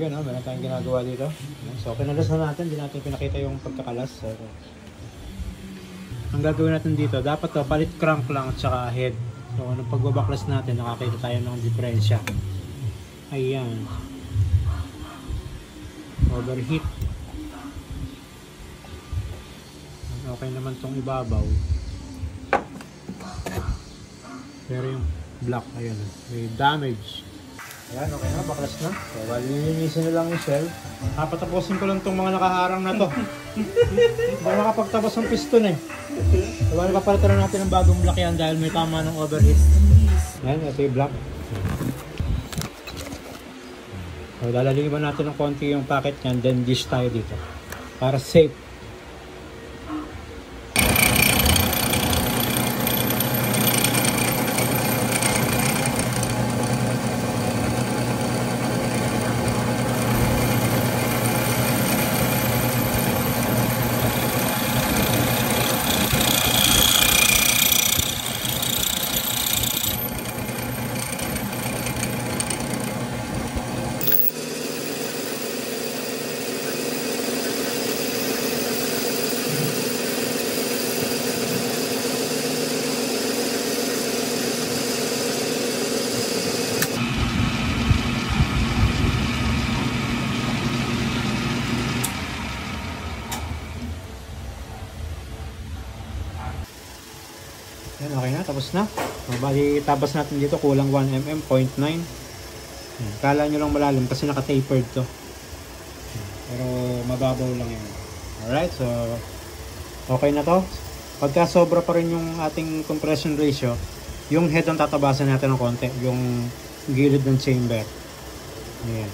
Yun, meron tayong ginagawa dito. So, kinalas na natin. Hindi natin pinakita yung pagkakalas. So, ang gagawin natin dito, dapat to, palit crank lang at saka head. So, nung pagbabaklas natin, nakakita tayo ng diferensya. Ayan. Overheat. Okay naman tong ibabaw. Pero yung black, ayan, may damage. Ayan, okay na, baklas na. So, lilinisin na lang yung shell. Patapusin ko lang itong mga nakaharang na to. Hindi makapagtapos ng piston eh. So, papalitan na natin ng bagong black yan dahil may tama ng overheat. Ayan, ito yung black. So, lalaliman natin ng konti yung packet yan, then dish tayo dito. Para safe. Yan, okay na, tapos na. So, bali, tabas natin dito, kulang 1 mm, 0.9. Kala nyo lang malalim kasi naka-tapered to. Pero mababaw lang yun. Alright, so okay na to. Pagka sobra pa rin yung ating compression ratio, yung head ang tatabasan natin ng konti, yung gilid ng chamber. Ayan.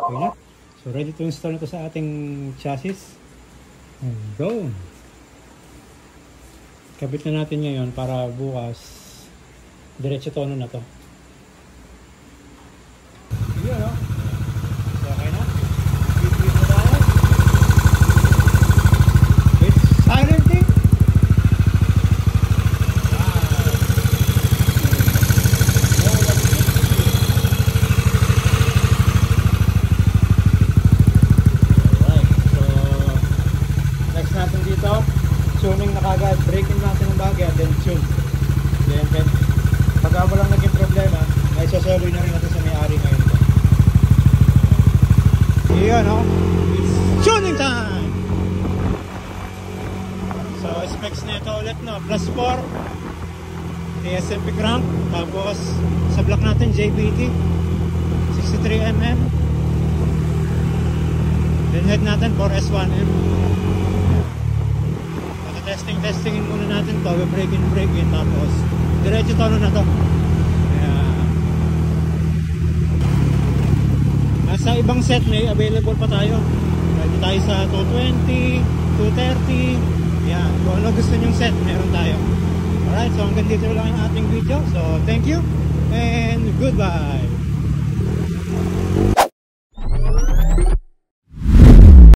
Okay na. So ready to install na ito sa ating chassis. And go! Kabit na natin ngayon para bukas diretso tono na to. Sige, no? So okay na. Bit na tayo. It's silencing. Tuning na kagad, braking natin ng bagay, then tune. Then pag walang naging problema, ay sasoloy na rin natin sa may-ari ngayon. Iyan, no? It's tuning time! So, specs na ito ulit, no? Plus 4 ASMP crank, tapos sa block natin JBT 63mm, then head natin 4S1M. Testingin muna natin to, break in, tapos diretso tono na to. Sa ibang set may available pa tayo. Pwede tayo sa 220, 230. Yan, kung ano gusto nyong set, meron tayo. Alright, so hanggang dito lang yung ating video. So thank you and goodbye.